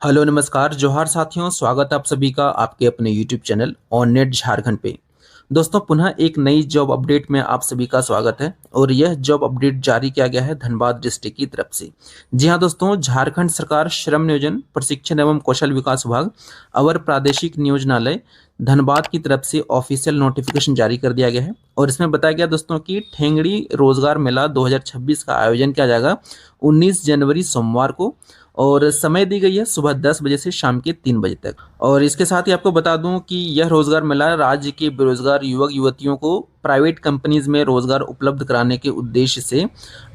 Hello नमस्कार जोहार साथियों, स्वागत है आप सभी का आपके अपने YouTube channel on net Jharkhand पे। दोस्तों पुनः एक नई जॉब अपडेट में आप सभी का स्वागत है और यह जॉब अपडेट जारी किया गया है धनबाद डिस्ट्रिक्ट की तरफ से। जी हाँ दोस्तों, झारखंड सरकार श्रम नियोजन प्रशिक्षण एवं कौशल विकास विभाग अवर प्रादेशिक नियोजनालय धनबाद की तरफ से ऑफिशियल नोटिफिकेशन जारी कर दिया गया है और इसमें बताया गया दोस्तों कि ठेंगड़ी रोजगार मेला 2026 का आयोजन किया जाएगा 19 जनवरी सोमवार को और समय दी गई है सुबह 10 बजे से शाम के 3 बजे तक। और इसके साथ ही आपको बता दूं कि यह रोजगार मेला राज्य के बेरोजगार युवक युवतियों को प्राइवेट कंपनीज में रोजगार उपलब्ध कराने के उद्देश्य से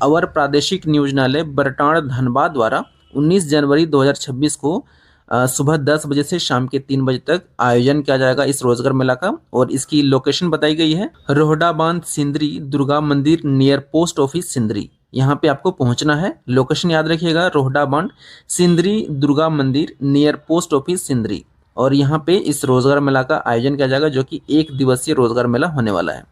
अवर प्रादेशिक नियोजनालय बरटाण धनबाद द्वारा 19 जनवरी 2026 को सुबह 10 बजे से शाम के 3 बजे तक आयोजन किया जाएगा इस रोजगार मेला का। और इसकी लोकेशन बताई गई है रोहडा बांध सिंदरी दुर्गा मंदिर नियर पोस्ट ऑफिस सिंदरी। यहाँ पे आपको पहुंचना है। लोकेशन याद रखिएगा, रोहडा बांध सिंदरी दुर्गा मंदिर नियर पोस्ट ऑफिस सिंदरी। और यहाँ पे इस रोजगार मेला का आयोजन किया जाएगा जो कि 1 दिवसीय रोजगार मेला होने वाला है।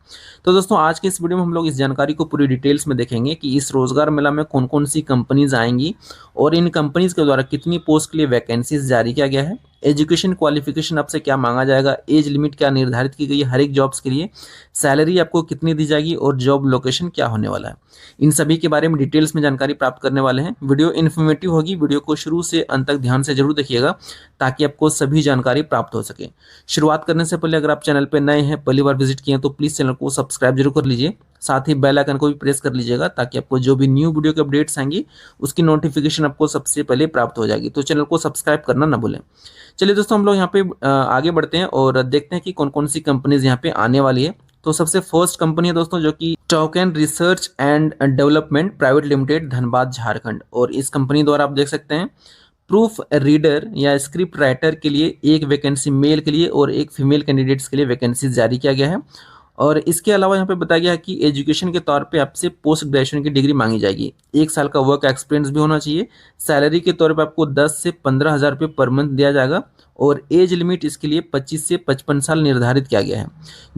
तो दोस्तों आज के इस वीडियो में हम लोग इस जानकारी को पूरी डिटेल्स में देखेंगे कि इस रोजगार मेला में कौन कौन सी कंपनीज आएंगी और इन कंपनीज के द्वारा कितनी पोस्ट के लिए वैकेंसीज जारी किया गया है, एजुकेशन क्वालिफिकेशन आपसे क्या मांगा जाएगा, एज लिमिट क्या निर्धारित की गई है हर एक जॉब्स के लिए, सैलरी आपको कितनी दी जाएगी और जॉब लोकेशन क्या होने वाला है, इन सभी के बारे में डिटेल्स में जानकारी प्राप्त करने वाले हैं। वीडियो इन्फॉर्मेटिव होगी, वीडियो को शुरू से अंत तक ध्यान से जरूर देखिएगा ताकि आपको सभी जानकारी प्राप्त हो सके। शुरुआत करने से पहले अगर आप चैनल पर नए हैं, पहली बार विजिट किए हैं तो प्लीज चैनल को सब्सक्राइब जरूर कर लीजिए, साथ ही बेल आइकन को भी प्रेस कर लीजिएगा ताकि आपको जो भी न्यू वीडियो के अपडेट्स आएंगी उसकी नोटिफिकेशन आपको सबसे पहले प्राप्त हो जाएगी। तो चैनल को सब्सक्राइब करना ना भूलें। चलिए दोस्तों हम लोग यहाँ पे आगे बढ़ते हैं और देखते हैं कि कौन कौन सी कंपनीज यहाँ पे आने वाली है। तो सबसे फर्स्ट कंपनी है दोस्तों जो कि token research and development private limited Dhanbad Jharkhand. और इस कंपनी द्वारा आप देख सकते हैं प्रूफ रीडर या स्क्रिप्ट राइटर के लिए एक वैकेंसी मेल के लिए और एक फीमेल कैंडिडेट्स के लिए वैकेंसी जारी किया गया है। और इसके अलावा यहाँ पे बताया गया है कि एजुकेशन के तौर पे आपसे पोस्ट ग्रेजुएशन की डिग्री मांगी जाएगी, 1 साल का वर्क एक्सपीरियंस भी होना चाहिए। सैलरी के तौर पे आपको 10 से 15 हज़ार रुपये पर मंथ दिया जाएगा और एज लिमिट इसके लिए 25 से 55 साल निर्धारित किया गया है।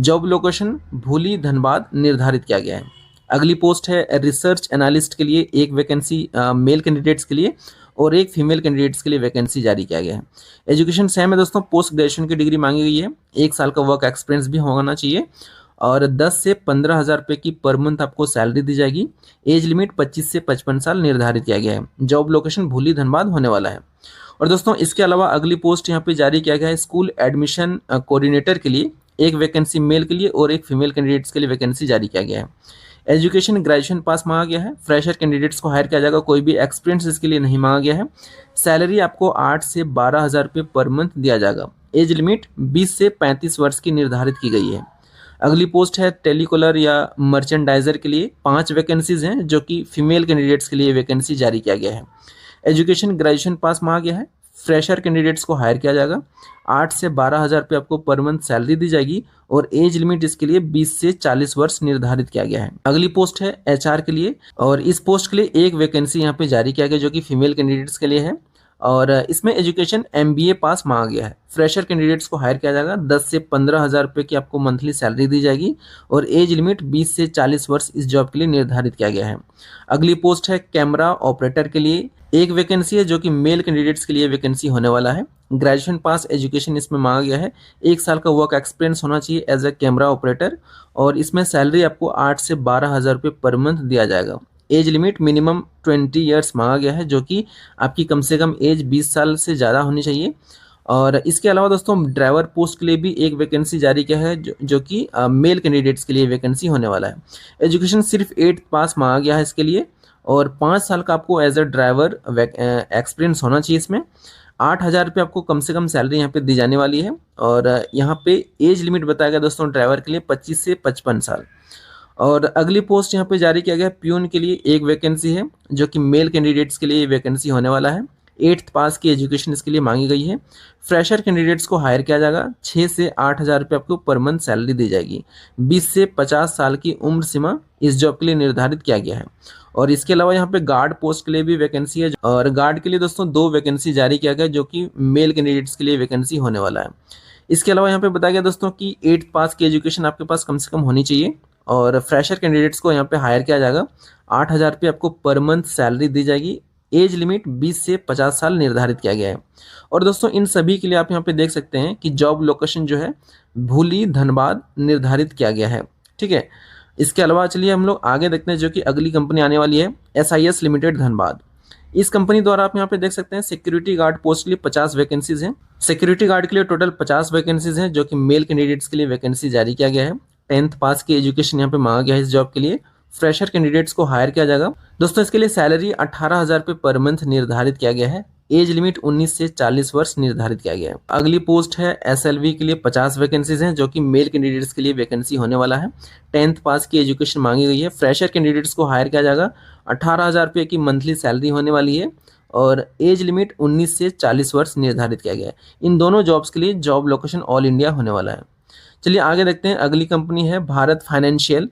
जॉब लोकेशन भूली धनबाद निर्धारित किया गया है। अगली पोस्ट है रिसर्च एनालिस्ट के लिए एक वैकेंसी मेल कैंडिडेट्स के लिए और एक फीमेल कैंडिडेट्स के लिए वैकेंसी जारी किया गया है। एजुकेशन सेम है दोस्तों, पोस्ट ग्रेजुएशन की डिग्री मांगी गई है, 1 साल का वर्क एक्सपीरियंस भी होना चाहिए और 10 से 15 हज़ार रुपये की पर मंथ आपको सैलरी दी जाएगी। एज लिमिट 25 से 55 साल निर्धारित किया गया है। जॉब लोकेशन भूली धनबाद होने वाला है। और दोस्तों इसके अलावा अगली पोस्ट यहाँ पे जारी किया गया है स्कूल एडमिशन कोऑर्डिनेटर के लिए एक वैकेंसी मेल के लिए और एक फीमेल कैंडिडेट्स के लिए वैकेंसी जारी किया गया है। एजुकेशन ग्रेजुएशन पास मांगा गया है। फ्रेशर कैंडिडेट्स को हायर किया जाएगा, कोई भी एक्सपीरियंस इसके लिए नहीं मांगा गया है। सैलरी आपको 8 से 12 हज़ार रुपये पर मंथ दिया जाएगा। एज लिमिट 20 से 35 वर्ष की निर्धारित की गई है। अगली पोस्ट है टेलीकॉलर या मर्चेंडाइजर के लिए 5 वैकेंसीज हैं जो कि फीमेल कैंडिडेट्स के लिए वैकेंसी जारी किया गया है। एजुकेशन ग्रेजुएशन पास मांगा गया है। फ्रेशर कैंडिडेट्स को हायर किया जाएगा। 8 से 12 हज़ार रुपये आपको पर मंथ सैलरी दी जाएगी और एज लिमिट इसके लिए 20 से 40 वर्ष निर्धारित किया गया है। अगली पोस्ट है एचआर के लिए और इस पोस्ट के लिए एक वैकेंसी यहाँ पे जारी किया गया जो कि फीमेल कैंडिडेट्स के लिए है और इसमें एजुकेशन एमबीए पास मांगा गया है। फ्रेशर कैंडिडेट्स को हायर किया जाएगा। 10 से 15 हज़ार रुपये की आपको मंथली सैलरी दी जाएगी और एज लिमिट 20 से 40 वर्ष इस जॉब के लिए निर्धारित किया गया है। अगली पोस्ट है कैमरा ऑपरेटर के लिए एक वैकेंसी है जो कि मेल कैंडिडेट्स के लिए वैकेंसी होने वाला है। ग्रेजुएशन पास एजुकेशन इसमें मांगा गया है। 1 साल का वर्क एक्सपीरियंस होना चाहिए एज ए कैमरा ऑपरेटर और इसमें सैलरी आपको 8 से 12 हज़ार रुपये पर मंथ दिया जाएगा। एज लिमिट मिनिमम 20 ईयर्स मांगा गया है जो कि आपकी कम से कम एज 20 साल से ज़्यादा होनी चाहिए। और इसके अलावा दोस्तों ड्राइवर पोस्ट के लिए भी एक वैकेंसी जारी किया है जो कि मेल कैंडिडेट्स के लिए वैकेंसी होने वाला है। एजुकेशन सिर्फ 8th पास मांगा गया है इसके लिए और 5 साल का आपको एज अ ड्राइवर एक्सपीरियंस होना चाहिए। इसमें 8 हज़ार रुपये आपको कम से कम सैलरी यहाँ पे दी जाने वाली है और यहाँ पे एज लिमिट बताया गया दोस्तों ड्राइवर के लिए 25 से 55 साल। और अगली पोस्ट यहाँ पे जारी किया गया प्यून के लिए एक वैकेंसी है जो कि मेल कैंडिडेट्स के लिए वैकेंसी होने वाला है। 8th पास की एजुकेशन इसके लिए मांगी गई है। फ्रेशर कैंडिडेट्स को हायर किया जाएगा। 6 से 8 हज़ार रुपये आपको पर मंथ सैलरी दी जाएगी। 20 से 50 साल की उम्र सीमा इस जॉब के लिए निर्धारित किया गया है। और इसके अलावा यहाँ पे गार्ड पोस्ट के लिए भी वैकेंसी है और गार्ड के लिए दोस्तों 2 वैकेंसी जारी किया गया जो कि मेल कैंडिडेट्स के लिए वैकेंसी होने वाला है। इसके अलावा यहाँ पे बताया गया दोस्तों कि 8th पास की एजुकेशन आपके पास कम से कम होनी चाहिए और फ्रेशर कैंडिडेट्स को यहाँ पे हायर किया जाएगा। 8 हज़ार रुपये आपको पर मंथ सैलरी दी जाएगी। एज लिमिट 20 से 50 साल निर्धारित किया गया है। और दोस्तों इन सभी के लिए आप यहाँ पे देख सकते हैं कि जॉब लोकेशन जो है भूली धनबाद निर्धारित किया गया है। ठीक है, इसके अलावा चलिए हम लोग आगे देखते हैं जो कि अगली कंपनी आने वाली है SIS लिमिटेड धनबाद। इस कंपनी द्वारा आप यहाँ पे देख सकते हैं सिक्योरिटी गार्ड पोस्ट के लिए 50 वैकेंसीज हैं। सिक्योरिटी गार्ड के लिए टोटल 50 वैकेंसीज हैं जो कि मेल कैंडिडेट्स के लिए वैकेंसी जारी किया गया है। 10th पास की एजुकेशन यहाँ पे मांगा गया है इस जॉब के लिए। फ्रेशर कैंडिडेट्स को हायर किया जाएगा। दोस्तों इसके लिए सैलरी 18,000 रुपये पर मंथ निर्धारित किया गया है। एज लिमिट 19 से 40 वर्ष निर्धारित किया गया है। अगली पोस्ट है SLV के लिए 50 वैकेंसीज हैं जो कि मेल कैंडिडेट्स के लिए वैकेंसी होने वाला है। 10th पास की एजुकेशन मांगी गई है। फ्रेशर कैंडिडेट्स को हायर किया जाएगा। 18,000 रुपये की मंथली सैलरी होने वाली है और एज लिमिट 19 से 40 वर्ष निर्धारित किया गया है। इन दोनों जॉब्स के लिए जॉब लोकेशन ऑल इंडिया होने वाला है। चलिए आगे देखते हैं। अगली कंपनी है भारत फाइनेंशियल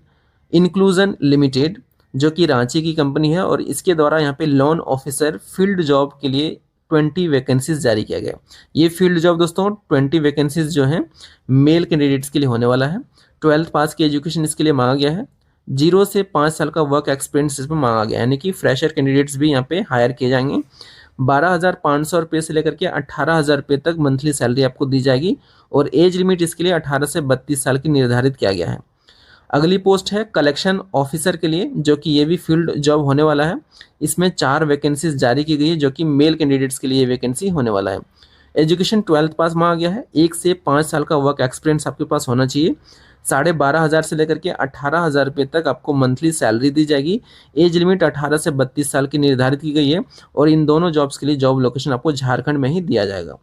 इंक्लूजन लिमिटेड जो कि रांची की कंपनी है और इसके द्वारा यहाँ पे लोन ऑफिसर फील्ड जॉब के लिए 20 वैकेंसीज जारी किया गया। ये फील्ड जॉब दोस्तों 20 वैकेंसीज जो हैं मेल कैंडिडेट्स के लिए होने वाला है। 12th पास की एजुकेशन इसके लिए मांगा गया है। 0 से 5 साल का वर्क एक्सपीरियंस इसमें मांगा गया, यानी कि फ्रेशर कैंडिडेट्स भी यहाँ पे हायर किए जाएंगे। 12,500 रुपये से लेकर के 18,000 रुपये तक मंथली सैलरी आपको दी जाएगी और एज लिमिट इसके लिए 18 से 32 साल की निर्धारित किया गया है। अगली पोस्ट है कलेक्शन ऑफिसर के लिए जो कि ये भी फील्ड जॉब होने वाला है। इसमें 4 वैकेंसीज जारी की गई है जो कि मेल कैंडिडेट्स के लिए वैकेंसी होने वाला है। एजुकेशन 12th पास मांगा गया है। 1 से 5 साल का वर्क एक्सपीरियंस आपके पास होना चाहिए। 12,500 से लेकर के 18,000 रुपये तक आपको मंथली सैलरी दी जाएगी। एज लिमिट 18 से 32 साल की निर्धारित की गई है और इन दोनों जॉब्स के लिए जॉब लोकेशन आपको झारखंड में ही दिया जाएगा।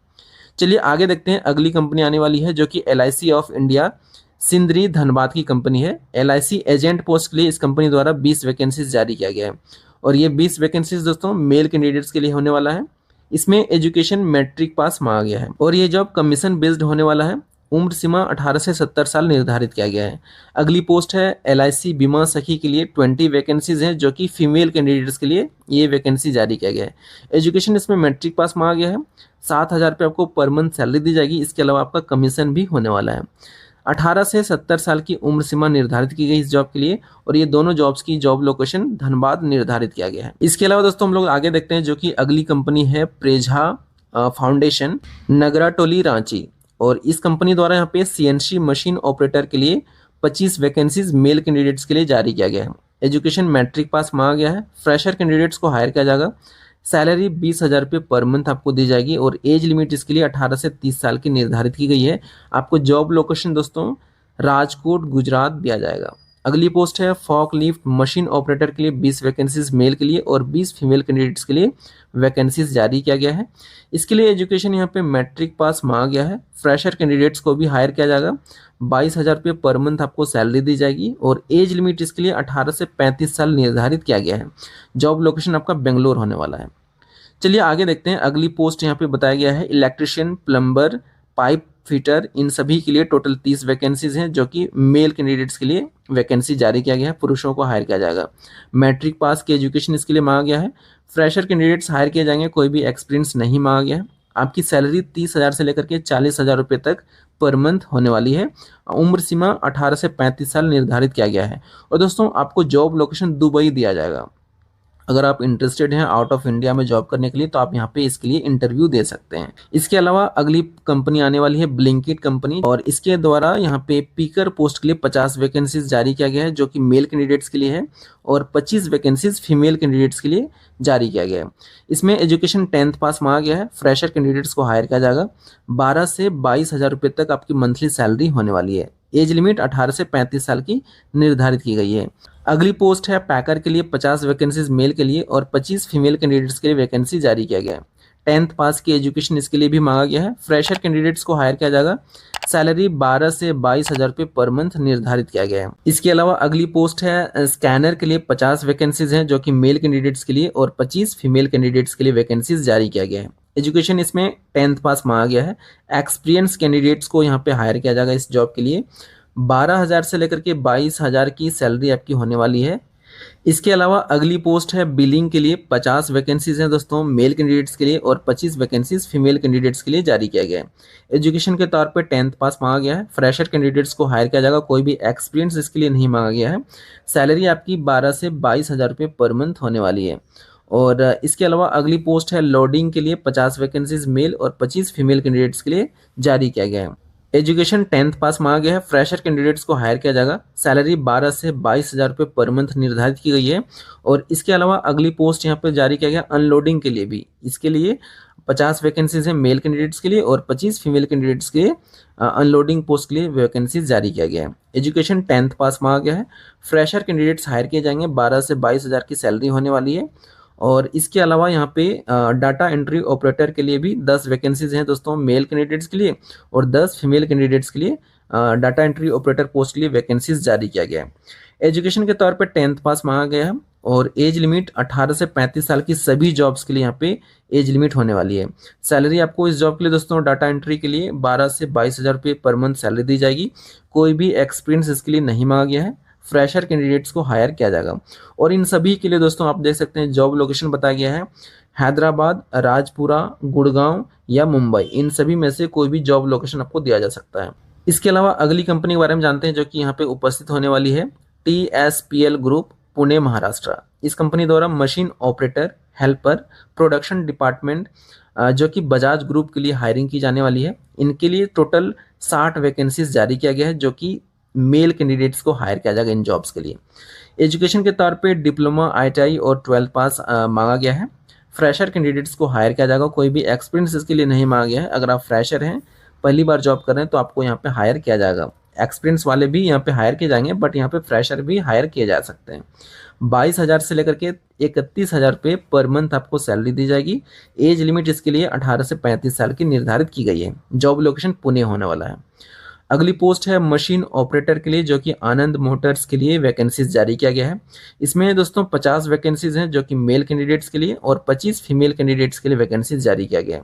चलिए आगे देखते हैं। अगली कंपनी आने वाली है जो कि LIC of India Sindri Dhanbad की कंपनी है। LIC एजेंट पोस्ट के लिए इस कंपनी द्वारा 20 वैकेंसीज जारी किया गया है और ये 20 वैकेंसीज दोस्तों मेल कैंडिडेट्स के लिए होने वाला है। इसमें एजुकेशन मैट्रिक पास मांगा गया है और ये जॉब कमीशन बेस्ड होने वाला है। उम्र सीमा 18 से 70 साल निर्धारित किया गया है। अगली पोस्ट है LIC बीमा सखी के लिए 20 वैकेंसीज हैं जो कि फीमेल कैंडिडेट्स के लिए ये वैकेंसी जारी किया गया है। एजुकेशन इसमें मैट्रिक पास मांगा गया है। 7,000 रुपये आपको पर मंथ सैलरी दी जाएगी। इसके अलावा आपका कमीशन भी होने वाला है। 18 से 70 साल की उम्र सीमा निर्धारित की गई इस जॉब के लिए और ये दोनों जॉब्स की जॉब लोकेशन धनबाद निर्धारित किया गया है। इसके अलावा दोस्तों हम लोग आगे देखते हैं जो कि अगली कंपनी है प्रेझा फाउंडेशन नगराटोली रांची और इस कंपनी द्वारा यहाँ पे CNC मशीन ऑपरेटर के लिए 25 वैकेंसीज मेल कैंडिडेट्स के लिए जारी किया गया है। एजुकेशन मैट्रिक पास मांगा गया है। फ्रेशर कैंडिडेट्स को हायर किया जाएगा। सैलरी 20,000 रुपये पर मंथ आपको दी जाएगी और एज लिमिट इसके लिए 18 से 30 साल की निर्धारित की गई है। आपको जॉब लोकेशन दोस्तों राजकोट गुजरात दिया जाएगा। अगली पोस्ट है फॉक लिफ्ट मशीन ऑपरेटर के लिए 20 वैकेंसीज मेल के लिए और 20 फीमेल कैंडिडेट्स के लिए वैकेंसीज जारी किया गया है। इसके लिए एजुकेशन यहाँ पे मैट्रिक पास मांगा गया है। फ्रेशर कैंडिडेट्स को भी हायर किया जाएगा। 22,000 रुपये पर मंथ आपको सैलरी दी जाएगी और एज लिमिट इसके लिए 18 से 35 साल निर्धारित किया गया है। जॉब लोकेशन आपका बेंगलोर होने वाला है। चलिए आगे देखते हैं। अगली पोस्ट यहाँ पे बताया गया है इलेक्ट्रिशियन प्लम्बर पाइप फिटर, इन सभी के लिए टोटल 30 वैकेंसीज हैं जो कि मेल कैंडिडेट्स के लिए वैकेंसी जारी किया गया है। पुरुषों को हायर किया जाएगा। मैट्रिक पास की एजुकेशन इसके लिए मांगा गया है। फ्रेशर कैंडिडेट्स हायर किए जाएंगे, कोई भी एक्सपीरियंस नहीं मांगा गया है। आपकी सैलरी 30,000 से लेकर के 40,000 रुपये तक पर मंथ होने वाली है। उम्र सीमा 18 से 35 साल निर्धारित किया गया है और दोस्तों आपको जॉब लोकेशन दुबई दिया जाएगा। अगर आप इंटरेस्टेड हैं आउट ऑफ इंडिया में जॉब करने के लिए तो आप यहाँ पे इसके लिए इंटरव्यू दे सकते हैं। इसके अलावा अगली कंपनी आने वाली है ब्लिंकिट कंपनी और इसके द्वारा यहाँ पे पिकर पोस्ट के लिए 50 वैकेंसीज जारी किया गया है जो कि मेल कैंडिडेट्स के लिए है और 25 वैकेंसीज फीमेल कैंडिडेट्स के लिए जारी किया गया है। इसमें एजुकेशन 10th पास मांगा गया है। फ्रेशर कैंडिडेट्स को हायर किया जाएगा। 12 से 22,000 रुपये तक आपकी मंथली सैलरी होने वाली है। एज लिमिट 18 से 35 साल की निर्धारित की गई है। अगली पोस्ट है पैकर के लिए 50 वैकेंसीज मेल के लिए और 25 फीमेल कैंडिडेट्स के लिए वैकेंसी जारी किया गया है। 10th पास की एजुकेशन इसके लिए भी मांगा गया है। फ्रेशर कैंडिडेट्स को हायर किया जाएगा। सैलरी 12 से 22,000 रुपये पर मंथ निर्धारित किया गया है। इसके अलावा अगली पोस्ट है स्कैनर के लिए 50 वैकेंसीज हैं जो कि मेल कैंडिडेट्स के लिए और 25 फीमेल कैंडिडेट्स के लिए वैकेंसीज जारी किया गया है। एजुकेशन इसमें 10th पास मांगा गया है। एक्सपीरियंस कैंडिडेट्स को यहाँ पे हायर किया जाएगा इस जॉब के लिए। 12,000 से लेकर के 22,000 की सैलरी आपकी होने वाली है। इसके अलावा अगली पोस्ट है बिलिंग के लिए 50 वैकेंसीज हैं दोस्तों मेल कैंडिडेट्स के लिए और 25 वैकेंसीज फीमेल कैंडिडेट्स के लिए जारी किया गया है। एजुकेशन के तौर पे 10th पास मांगा गया है। फ्रेशर कैंडिडेट्स को हायर किया जाएगा, कोई भी एक्सपीरियंस इसके लिए नहीं मांगा गया है। सैलरी आपकी 12 से 22,000 रुपये पर मंथ होने वाली है और इसके अलावा अगली पोस्ट है लोडिंग के लिए 50 वैकेंसीज मेल और 25 फीमेल कैंडिडेट्स के लिए जारी किया गया है। एजुकेशन 10th पास मांगा गया है। फ्रेशर कैंडिडेट्स को हायर किया जाएगा। सैलरी 12 से 22 हज़ार रुपये पर मंथ निर्धारित की गई है। और इसके अलावा अगली पोस्ट यहाँ पे जारी किया गया अनलोडिंग के लिए भी। इसके लिए 50 वैकेंसीज हैं मेल कैंडिडेट्स के लिए और 25 फीमेल कैंडिडेट्स के लिए अनलोडिंग पोस्ट के लिए वैकेंसीज जारी किया गया है। एजुकेशन 10th पास मांगा गया है। फ्रेशर कैंडिडेट्स हायर किए जाएंगे। 12 से 22 हज़ार की सैलरी होने वाली है। और इसके अलावा यहाँ पे डाटा एंट्री ऑपरेटर के लिए भी 10 वैकेंसीज हैं दोस्तों मेल कैंडिडेट्स के लिए और 10 फीमेल कैंडिडेट्स के लिए डाटा एंट्री ऑपरेटर पोस्ट के लिए वैकेंसीज जारी किया गया है। एजुकेशन के तौर पे 10th पास मांगा गया है और एज लिमिट 18 से 35 साल की सभी जॉब्स के लिए यहाँ पे एज लिमिट होने वाली है। सैलरी आपको इस जॉब के लिए दोस्तों डाटा एंट्री के लिए 12 से 22 हज़ार रुपये पर मंथ सैलरी दी जाएगी। कोई भी एक्सपीरियंस इसके लिए नहीं मांगा गया है। फ्रेशर कैंडिडेट्स को हायर किया जाएगा। और इन सभी के लिए दोस्तों आप देख सकते हैं जॉब लोकेशन बताया गया है हैदराबाद, राजपुरा, गुड़गांव या मुंबई। इन सभी में से कोई भी जॉब लोकेशन आपको दिया जा सकता है। इसके अलावा अगली कंपनी के बारे में जानते हैं जो कि यहाँ पे उपस्थित होने वाली है TSPL ग्रुप, पुणे, महाराष्ट्र। इस कंपनी द्वारा machine operator, helper, production department जो कि बजाज ग्रुप के लिए हायरिंग की जाने वाली है। इनके लिए टोटल 60 वैकेंसीज जारी किया गया है जो कि मेल कैंडिडेट्स को हायर किया जाएगा इन जॉब्स के लिए। एजुकेशन के तौर पे डिप्लोमा, ITI और 12th पास मांगा गया है। फ्रेशर कैंडिडेट्स को हायर किया जाएगा। कोई भी एक्सपीरियंस इसके लिए नहीं मांगा गया है। अगर आप फ्रेशर हैं, पहली बार जॉब कर रहे हैं तो आपको यहाँ पे हायर किया जाएगा। एक्सपीरियंस वाले भी यहाँ पे हायर किए जाएंगे बट यहाँ पे फ्रेशर भी हायर किए जा सकते हैं। 22 हज़ार से लेकर के 31 हज़ार रुपये पर मंथ आपको सैलरी दी जाएगी। एज लिमिट इसके लिए 18 से 35 साल की निर्धारित की गई है। जॉब लोकेशन पुणे होने वाला है। अगली पोस्ट है मशीन ऑपरेटर के लिए जो कि आनंद मोटर्स के लिए वैकेंसीज जारी किया गया है। इसमें दोस्तों 50 वैकेंसीज हैं जो कि मेल कैंडिडेट्स के लिए और 25 फीमेल कैंडिडेट्स के लिए वैकेंसीज जारी किया गया है।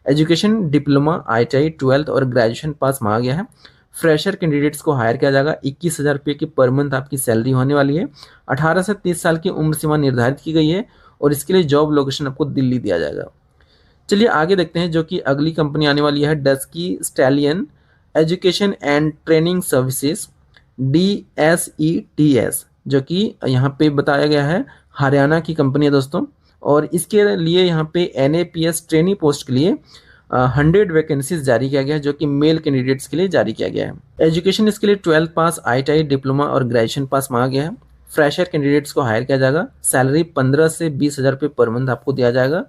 एजुकेशन डिप्लोमा, ITI, 12th और ग्रेजुएशन पास मांगा गया है। फ्रेशर कैंडिडेट्स को हायर किया जाएगा। 21 हज़ार रुपये की पर मंथ आपकी सैलरी होने वाली है। 18 से 30 साल की उम्र सीमा निर्धारित की गई है और इसके लिए जॉब लोकेशन आपको दिल्ली दिया जाएगा। चलिए आगे देखते हैं जो कि अगली कंपनी आने वाली है dusky stallion education and training services, DSETS, जो कि यहाँ पे बताया गया है हरियाणा की कंपनी है दोस्तों। और इसके लिए यहाँ पे NAPS ट्रेनी पोस्ट के लिए 100 वैकेंसीज जारी किया गया है जो कि मेल कैंडिडेट्स के लिए जारी किया गया है। एजुकेशन इसके लिए 12th पास, ITI, डिप्लोमा और ग्रेजुएशन पास मांगा गया है। फ्रेशर कैंडिडेट्स को हायर किया जाएगा। सैलरी 15 से 20 हज़ार रुपये पर मंथ आपको दिया जाएगा।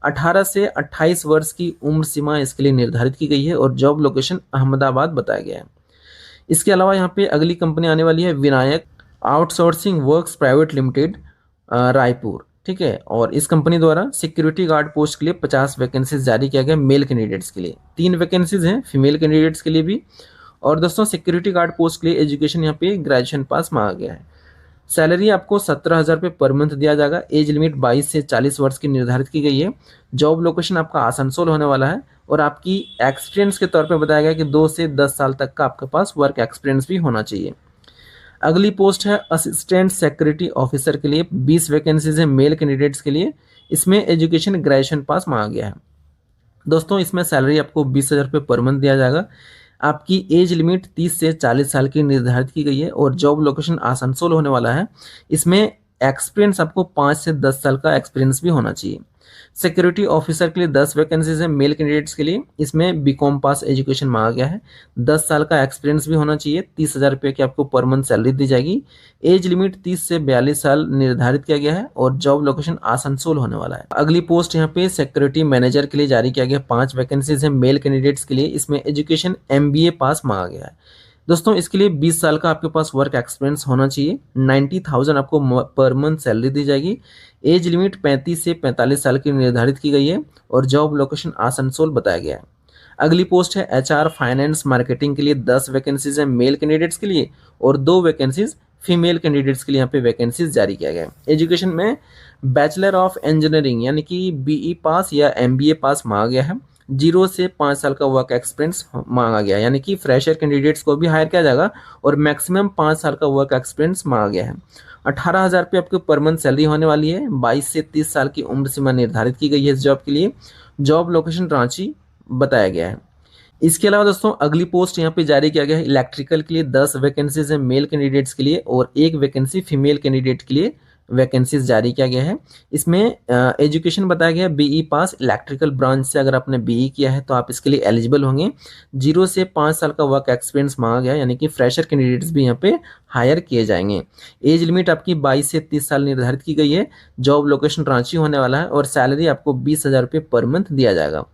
18 से 28 वर्ष की उम्र सीमा इसके लिए निर्धारित की गई है और जॉब लोकेशन अहमदाबाद बताया गया है। इसके अलावा यहाँ पे अगली कंपनी आने वाली है Vinayak outsourcing works private limited, Raipur. ठीक है। और इस कंपनी द्वारा सिक्योरिटी गार्ड पोस्ट के लिए 50 वैकेंसीज जारी किया गया मेल कैंडिडेट्स के लिए। 3 वैकेंसीज हैं फीमेल कैंडिडेट्स के लिए भी। और दोस्तों सिक्योरिटी गार्ड पोस्ट के लिए एजुकेशन यहाँ पे ग्रेजुएशन पास मांगा गया है। सैलरी आपको 17 हज़ार रुपये पर मंथ दिया जाएगा। एज लिमिट 22 से 40 वर्ष की निर्धारित की गई है। जॉब लोकेशन आपका आसनसोल होने वाला है और आपकी एक्सपीरियंस के तौर पे बताया गया कि 2 से 10 साल तक का आपके पास वर्क एक्सपीरियंस भी होना चाहिए। अगली पोस्ट है असिस्टेंट सिक्योरिटी ऑफिसर के लिए। 20 वैकेंसीज है मेल कैंडिडेट्स के लिए। इसमें एजुकेशन ग्रेजुएशन पास मांगा गया है। दोस्तों इसमें सैलरी आपको 20 हज़ार रुपये पर मंथ दिया जाएगा। आपकी एज लिमिट 30 से 40 साल की निर्धारित की गई है और जॉब लोकेशन आसनसोल होने वाला है। इसमें एक्सपीरियंस आपको 5 से 10 साल का एक्सपीरियंस भी होना चाहिए। सिक्योरिटी ऑफिसर के लिए 10 वैकेंसीज है मेल कैंडिडेट्स के लिए। इसमें BCom पास एजुकेशन मांगा गया है। 10 साल का एक्सपीरियंस भी होना चाहिए। 30 हज़ार रुपये की आपको पर मंथ सैलरी दी जाएगी। एज लिमिट 30 से 42 साल निर्धारित किया गया है और जॉब लोकेशन आसनसोल होने वाला है। अगली पोस्ट यहाँ पे सिक्योरिटी मैनेजर के लिए जारी किया गया। 5 वैकेंसीज है मेल कैंडिडेट्स के लिए। इसमें एजुकेशन MBA पास मांगा गया है। दोस्तों इसके लिए 20 साल का आपके पास वर्क एक्सपीरियंस होना चाहिए। 90,000 आपको पर मंथ सैलरी दी जाएगी। एज लिमिट 35 से 45 साल की निर्धारित की गई है और जॉब लोकेशन आसनसोल बताया गया है। अगली पोस्ट है HR फाइनेंस मार्केटिंग के लिए। 10 वैकेंसीज है मेल कैंडिडेट्स के लिए और 2 वैकेंसीज फीमेल कैंडिडेट्स के लिए यहाँ पे वैकेंसीज जारी किया गया है। एजुकेशन में बैचलर ऑफ इंजीनियरिंग यानी कि BE पास या MBA पास मांगा गया है। 0 से 5 साल का वर्क एक्सपीरियंस मांगा गया है यानी कि फ्रेशर कैंडिडेट्स को भी हायर किया जाएगा और मैक्सिमम 5 साल का वर्क एक्सपीरियंस मांगा गया है। 18,000 रुपये आपको पर मंथ सैलरी होने वाली है। 22 से 30 साल की उम्र सीमा निर्धारित की गई है इस जॉब के लिए। जॉब लोकेशन रांची बताया गया है। इसके अलावा दोस्तों अगली पोस्ट यहाँ पे जारी किया गया है इलेक्ट्रिकल के लिए। 10 वैकेंसीज है मेल कैंडिडेट्स के लिए और 1 वैकेंसी फीमेल कैंडिडेट के लिए वैकेंसीज जारी किया गया है। इसमें एजुकेशन बताया गया है बीई पास इलेक्ट्रिकल ब्रांच से अगर आपने बीई किया है तो आप इसके लिए एलिजिबल होंगे। 0 से 5 साल का वर्क एक्सपीरियंस मांगा गया है, यानी कि फ्रेशर कैंडिडेट्स भी यहाँ पे हायर किए जाएंगे। एज लिमिट आपकी 22 से 30 साल निर्धारित की गई है। जॉब लोकेशन रांची होने वाला है और सैलरी आपको 20,000 रुपये पर मंथ दिया जाएगा।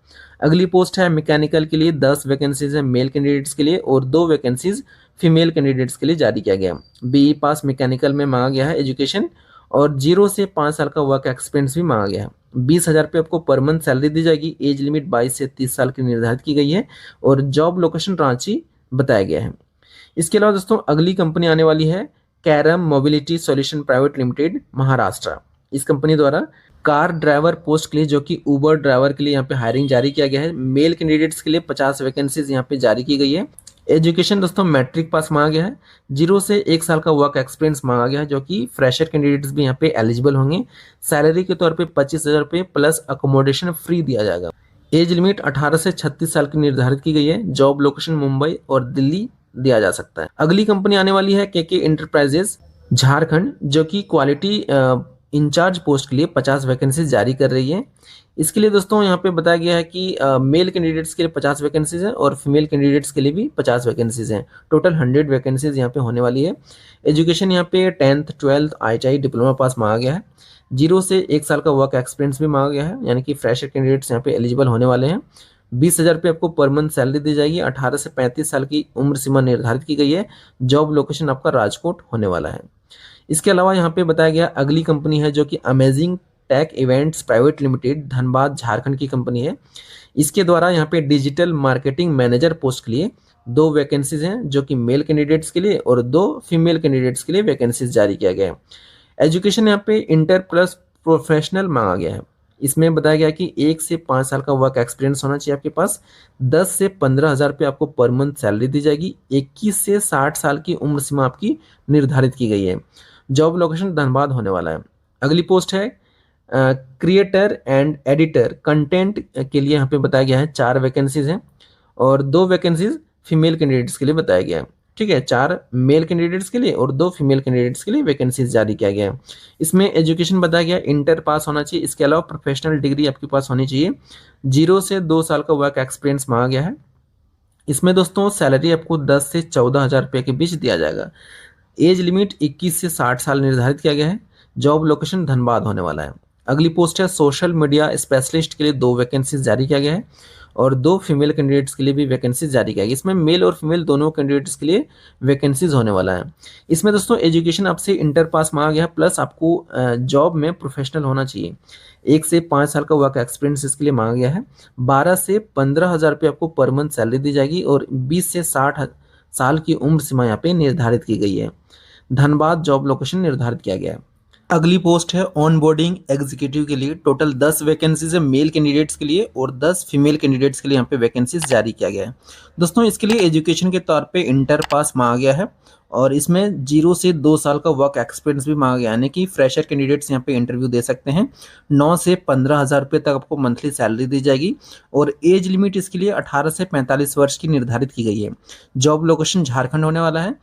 अगली पोस्ट है मैकेनिकल के लिए 10 वैकेंसीज है मेल कैंडिडेट्स के लिए और 2 वैकेंसीज फीमेल कैंडिडेट्स के लिए जारी किया गया। बीई पास मैकेनिकल में मांगा गया है एजुकेशन और 0 से 5 साल का वर्क एक्सपीरियंस भी मांगा गया है। 20,000 रुपये आपको पर मंथ सैलरी दी जाएगी। एज लिमिट 22 से 30 साल की निर्धारित की गई है और जॉब लोकेशन रांची बताया गया है। इसके अलावा दोस्तों अगली कंपनी आने वाली है carrom mobility solution private limited Maharashtra. इस कंपनी द्वारा कार ड्राइवर पोस्ट के लिए जो कि उबर ड्राइवर के लिए यहाँ पे हायरिंग जारी किया गया है। मेल कैंडिडेट्स के लिए 50 वैकेंसीज यहाँ पे जारी की गई है। एजुकेशन दोस्तों मैट्रिक पास मांगा गया है। 0 से 1 साल का वर्क एक्सपीरियंस मांगा गया है, जो कि फ्रेशर कैंडिडेट्स भी यहाँ पे एलिजिबल होंगे। सैलरी के तौर पे 25,000 रुपये प्लस अकोमोडेशन फ्री दिया जाएगा। एज लिमिट 18 से 36 साल की निर्धारित की गई है। जॉब लोकेशन मुंबई और दिल्ली दिया जा सकता है। अगली कंपनी आने वाली है के इंटरप्राइजेस झारखंड, जो कि क्वालिटी इंचार्ज पोस्ट के लिए 50 वैकेंसीज जारी कर रही है। इसके लिए दोस्तों यहाँ पे बताया गया है कि मेल कैंडिडेट्स के लिए 50 वैकेंसीज हैं और फीमेल कैंडिडेट्स के लिए भी 50 वैकेंसीज हैं। टोटल 100 वैकेंसीज यहाँ पे होने वाली है। एजुकेशन यहाँ पे 10th 12th ITI diploma pass मांगा गया है। 0 से 1 साल का वर्क एक्सपीरियंस भी मांगा गया है, यानी कि फ्रेशर कैंडिडेट्स यहाँ पे एलिजिबल होने वाले हैं। 20,000 रुपये आपको पर मंथ सैलरी दी जाएगी। 18 से 35 साल की उम्र सीमा निर्धारित की गई है। जॉब लोकेशन आपका राजकोट होने वाला है। इसके अलावा यहाँ पे बताया गया अगली कंपनी है जो कि amazing tech events private limited Dhanbad Jharkhand की कंपनी है। इसके द्वारा यहाँ पे डिजिटल मार्केटिंग मैनेजर पोस्ट के लिए 2 वैकेंसीज हैं, जो कि मेल कैंडिडेट्स के लिए और 2 फीमेल कैंडिडेट्स के लिए वैकेंसीज जारी किया गया है। एजुकेशन यहाँ पे इंटर प्लस प्रोफेशनल मांगा गया है। इसमें बताया गया कि 1 से 5 साल का वर्क एक्सपीरियंस होना चाहिए आपके पास। 10 से 15,000 रुपये आपको पर मंथ सैलरी दी जाएगी। 21 से 60 साल की उम्र सीमा आपकी निर्धारित की गई है। जॉब लोकेशन धनबाद होने वाला है। अगली पोस्ट है क्रिएटर एंड एडिटर कंटेंट के लिए यहाँ पे बताया गया है 4 वैकेंसीज हैं और 2 वैकेंसीज फीमेल कैंडिडेट्स के लिए बताया गया है। ठीक है, 4 मेल कैंडिडेट्स के लिए और 2 फीमेल कैंडिडेट्स के लिए वैकेंसीज जारी किया गया है। इसमें एजुकेशन बताया गया इंटर पास होना चाहिए। इसके अलावा प्रोफेशनल डिग्री आपके पास होनी चाहिए। 0 से 2 साल का वर्क एक्सपीरियंस मांगा गया है। इसमें दोस्तों सैलरी आपको 10 से 14,000 रुपये के बीच दिया जाएगा। एज लिमिट 21 से 60 साल निर्धारित किया गया है। जॉब लोकेशन धनबाद होने वाला है। अगली पोस्ट है सोशल मीडिया स्पेशलिस्ट के लिए 2 वैकेंसीज जारी किया गया है और 2 फीमेल कैंडिडेट्स के लिए भी वैकेंसीज जारी किया गया। इसमें मेल और फीमेल दोनों कैंडिडेट्स के लिए वैकेंसीज होने वाला है। इसमें दोस्तों एजुकेशन आपसे इंटर पास मांगा गया है प्लस आपको जॉब में प्रोफेशनल होना चाहिए। 1 से 5 साल का वर्क एक्सपीरियंस इसके लिए मांगा गया है। 12 से 15,000 रुपये आपको पर मंथ सैलरी दी जाएगी और 20 से 60 साल की उम्र सीमा यहाँ पे निर्धारित की गई है। धनबाद जॉब लोकेशन निर्धारित किया गया है। अगली पोस्ट है ऑनबोर्डिंग एग्जीक्यूटिव के लिए। टोटल 10 वैकेंसीज है मेल कैंडिडेट्स के लिए और 10 फीमेल कैंडिडेट्स के लिए यहाँ पे वैकेंसीज जारी किया गया है। दोस्तों इसके लिए एजुकेशन के तौर पे इंटर पास मांगा गया है और इसमें 0 से 2 साल का वर्क एक्सपीरियंस भी मांगा गया है, यानी कि फ्रेशर कैंडिडेट्स यहाँ पे इंटरव्यू दे सकते हैं। 9 से 15,000 रुपये तक आपको मंथली सैलरी दी जाएगी और एज लिमिट इसके लिए 18 से 45 वर्ष की निर्धारित की गई है। जॉब लोकेशन झारखंड होने वाला है।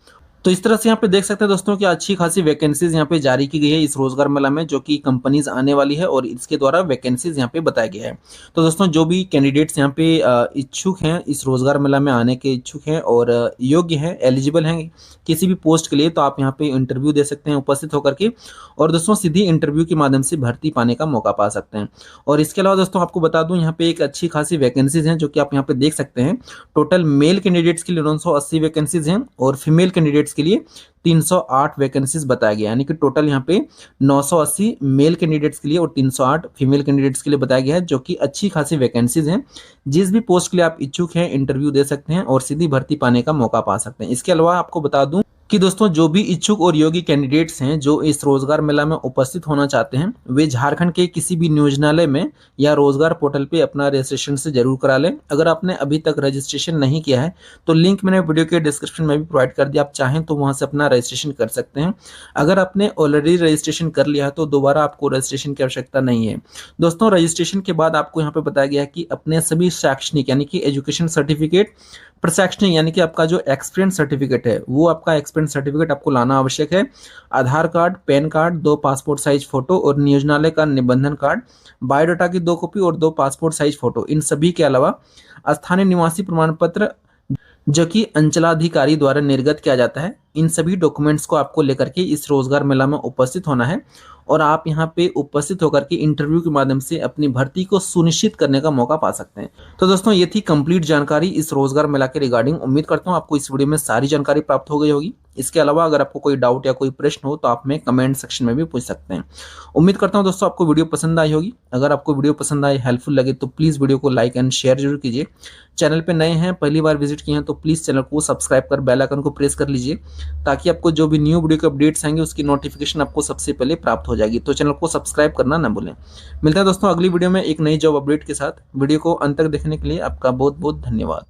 तो इस तरह से यहाँ पे देख सकते हैं दोस्तों कि अच्छी खासी वैकेंसीज यहाँ पे जारी की गई है इस रोजगार मेला में, जो कि कंपनीज आने वाली है और इसके द्वारा वैकेंसीज यहाँ पे बताया गया है। तो दोस्तों जो भी कैंडिडेट्स यहाँ पे इच्छुक हैं, इस रोजगार मेला में आने के इच्छुक हैं और योग्य हैं, एलिजिबल हैं किसी भी पोस्ट के लिए, तो आप यहाँ पे इंटरव्यू दे सकते हैं उपस्थित होकर के और दोस्तों सीधी इंटरव्यू के माध्यम से भर्ती पाने का मौका पा सकते हैं। और इसके अलावा दोस्तों आपको बता दूं यहाँ पे एक अच्छी खासी वैकेंसीज हैं जो कि आप यहाँ पे देख सकते हैं। टोटल मेल कैंडिडेट्स के लिए 980 वैकेंसीज हैं और फीमेल कैंडिडेट्स के लिए 308 वैकेंसीज बताया गया, यानी कि टोटल यहाँ पे 980 मेल कैंडिडेट्स के लिए और 308 फीमेल कैंडिडेट्स के लिए बताया गया है, जो कि अच्छी खासी वैकेंसीज हैं। जिस भी पोस्ट के लिए आप इच्छुक हैं इंटरव्यू दे सकते हैं और सीधी भर्ती पाने का मौका पा सकते हैं। इसके अलावा आपको बता दूं कि दोस्तों जो भी इच्छुक और योग्य कैंडिडेट्स हैं जो इस रोजगार मेला में उपस्थित होना चाहते हैं, वे झारखंड के किसी भी नियोजनालय में या रोजगार पोर्टल पे अपना रजिस्ट्रेशन से जरूर करा लें। अगर आपने अभी तक रजिस्ट्रेशन नहीं किया है तो लिंक मैंने वीडियो के डिस्क्रिप्शन में भी प्रोवाइड कर दिया, आप चाहें तो वहां से अपना रजिस्ट्रेशन कर सकते हैं। अगर आपने ऑलरेडी रजिस्ट्रेशन कर लिया है तो दोबारा आपको रजिस्ट्रेशन की आवश्यकता नहीं है। दोस्तों रजिस्ट्रेशन के बाद आपको यहाँ पे बताया गया है कि अपने सभी शैक्षणिक यानी कि एजुकेशन सर्टिफिकेट, प्रशिक्षण यानी कि आपका जो एक्सपीरियंस सर्टिफिकेट है वो आपका एक्सपीरियंस सर्टिफिकेट आपको लाना आवश्यक है। Aadhaar card, PAN card, 2 passport size photo और नियोजनालय का निबंधन कार्ड, बायोडाटा की 2 कॉपी और 2 पासपोर्ट साइज फोटो। इन सभी के अलावा स्थानीय निवासी प्रमाण पत्र जो कि अंचलाधिकारी द्वारा निर्गत किया जाता है। इन सभी डॉक्यूमेंट्स को आपको लेकर के इस रोजगार मेला में उपस्थित होना है और आप यहाँ पे उपस्थित होकर के इंटरव्यू के माध्यम से अपनी भर्ती को सुनिश्चित करने का मौका पा सकते हैं। तो दोस्तों ये थी कंप्लीट जानकारी इस रोजगार मेला के रिगार्डिंग। उम्मीद करता हूँ आपको इस वीडियो में सारी जानकारी प्राप्त हो गई होगी। इसके अलावा अगर आपको कोई डाउट या कोई प्रश्न हो तो आप हमें कमेंट सेक्शन में भी पूछ सकते हैं। उम्मीद करता हूँ दोस्तों आपको वीडियो पसंद आई होगी। अगर आपको वीडियो पसंद आए, हेल्पफुल लगे तो प्लीज़ वीडियो को लाइक एंड शेयर जरूर कीजिए। चैनल पे नए हैं, पहली बार विजिट किए हैं तो प्लीज़ चैनल को सब्सक्राइब कर बेल आइकन को प्रेस कर लीजिए ताकि आपको जो भी न्यू वीडियो के अपडेट्स आएंगे उसकी नोटिफिकेशन आपको सबसे पहले प्राप्त हो जाएगी। तो चैनल को सब्सक्राइब करना ना भूलें। मिलते हैं दोस्तों अगली वीडियो में एक नई जॉब अपडेट के साथ। वीडियो को अंत तक देखने के लिए आपका बहुत बहुत धन्यवाद।